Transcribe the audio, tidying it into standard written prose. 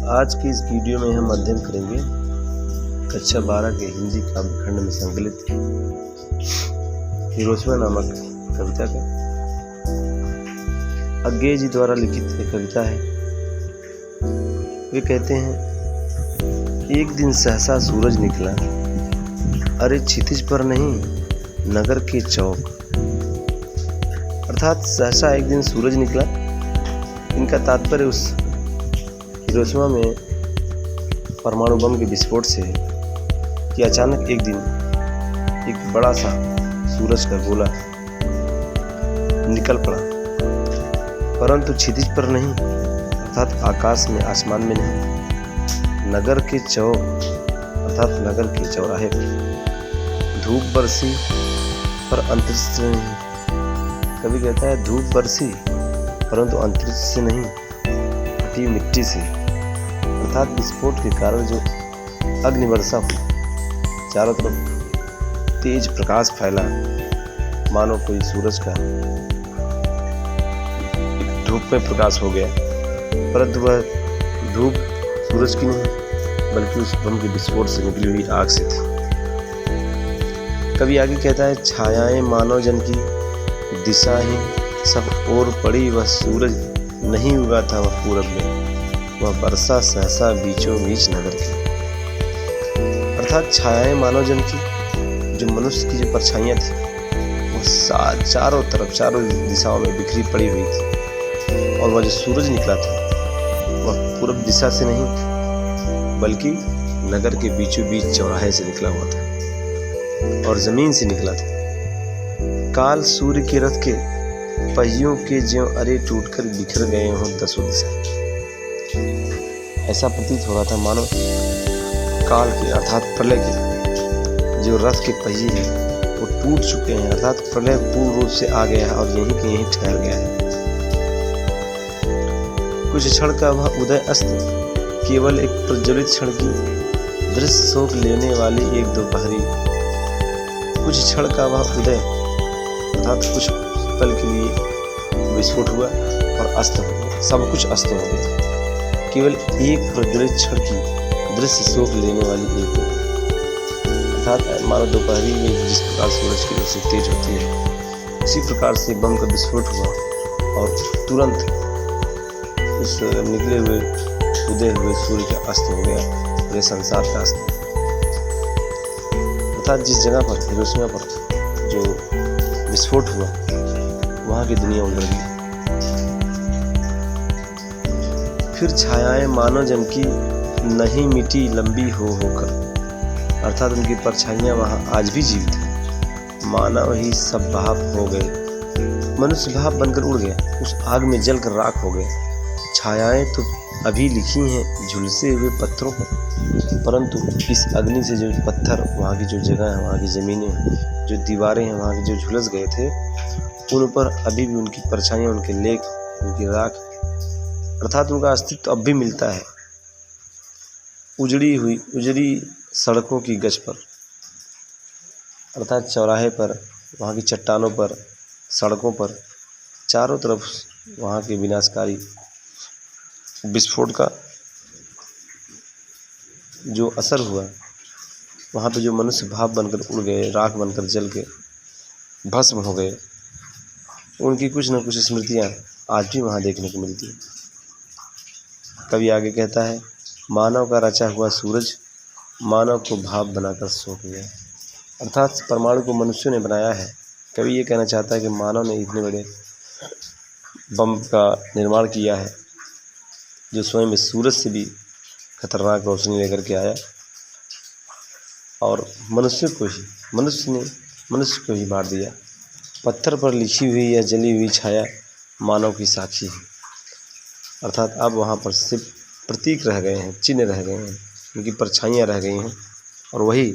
आज की इस वीडियो में हम अध्ययन करेंगे कक्षा 12 के हिंदी काव्यखंड में संकलित हिरोशिमा नामक कविता का। अज्ञेय जी द्वारा लिखित एक कविता है। वे कहते हैं, एक दिन सहसा सूरज निकला, अरे क्षितिज पर नहीं नगर के चौक। अर्थात सहसा एक दिन सूरज निकला। इनका तात्पर्य उस हिरोशिमा में परमाणु बम के विस्फोट से है कि अचानक एक दिन एक बड़ा सा सूरज का गोला निकल पड़ा, परंतु क्षितिज पर नहीं, अर्थात आकाश में, आसमान में नहीं, नगर के चौक अर्थात नगर के चौराहे पर। धूप बरसी पर अंतरिक्ष से नहीं। कवि कहता है, धूप बरसी परंतु अंतरिक्ष से नहीं, फटी मिट्टी से। अर्थात विस्फोट के कारण जो अग्निवर्षा हुई, चारों तरफ तेज प्रकाश फैला, मानो कोई सूरज का एक धूप में प्रकाश हो गया, परंतु वह धूप सूरज की नहीं बल्कि उस बम के विस्फोट से निकली हुई आग से थी। कवि आगे कहता है, छायाएं मानव जन की दिशाहीन सब ओर पड़ी, वह सूरज नहीं उगा था वह पूरब में, वह बरसा सहसा बीचों बीच नगर की। अर्थात छायाएं मानव जन की, जो मनुष्य की जो परछाइयाँ थी, वह चारों तरफ, चारों दिशाओं में बिखरी पड़ी हुई थी, और वह जो सूरज निकला था वह पूर्व दिशा से नहीं बल्कि नगर के बीचों बीच चौराहे से निकला हुआ था और जमीन से निकला था। काल सूर्य के रथ के पहियों के ज्यों अरे टूटकर बिखर गए हों दसों दिशा। ऐसा प्रतीत हो रहा था मानो काल के अर्थात प्रलय के जो रथ के पहिए हैं वो टूट चुके हैं, अर्थात प्रलय पूर्ण रूप से आ गया है और यहीं के यहीं ठहर गया है। कुछ क्षण का वह उदय अस्त, केवल एक प्रज्वलित क्षण की दृश्य शोक लेने वाली एक दोपहरी। कुछ क्षण का वह उदय अर्थात कुछ पल के लिए विस्फोट हुआ और अस्त हो गया, सब कुछ अस्त हो गया। केवल एक प्रज्वलित क्षण की दृश्य शोक लेने वाली एक, अर्थात मानो दोपहरी में जिस प्रकार सूरज की रोशनी तेज होती है, उसी प्रकार से बम का विस्फोट हुआ और तुरंत उस निकले हुए उदय हुए सूर्य का अस्त हो गया, पूरे संसार का अस्त। अर्थात जिस जगह पर हिरोशिमा पर जो विस्फोट हुआ वहाँ की दुनिया उजड़ गई। फिर छायाएं मानव जन की नहीं मिटी लंबी होकर, अर्थात उनकी परछाइयाँ वहाँ आज भी जीवित हैं। मानव ही सब भाप हो गए, मनुष्य भाप बनकर उड़ गया, उस आग में जलकर राख हो गया। छायाएं तो अभी लिखी हैं झुलसे हुए पत्थरों पर, परंतु इस अग्नि से जो पत्थर, वहाँ की जो जगह है, वहाँ की ज़मीनें, जो दीवारें हैं, वहाँ के जो झुलस गए थे, उन पर अभी भी उनकी परछाइयाँ, उनके लेख, उनकी राख, अर्थात उनका अस्तित्व अब भी मिलता है उजड़ी सड़कों की गज पर, अर्थात चौराहे पर, वहाँ की चट्टानों पर, सड़कों पर, चारों तरफ वहाँ के विनाशकारी विस्फोट का जो असर हुआ, वहाँ पे जो मनुष्य भाप बनकर उड़ गए, राख बनकर जल के भस्म हो गए, उनकी कुछ न कुछ स्मृतियाँ आज भी वहाँ देखने को मिलती हैं। कवि आगे कहता है, मानव का रचा हुआ सूरज मानव को भाप बनाकर सौंप गया। अर्थात परमाणु को मनुष्यों ने बनाया है। कवि ये कहना चाहता है कि मानव ने इतने बड़े बम का निर्माण किया है जो स्वयं इस सूरज से भी खतरनाक रोशनी लेकर के आया, और मनुष्य ने मनुष्य को ही मार दिया। पत्थर पर लिखी हुई या जली हुई छाया मानव की साक्षी है, अर्थात अब वहाँ पर सिर्फ प्रतीक रह गए हैं, चिन्ह रह गए हैं, उनकी परछाइयाँ रह गई हैं, और वही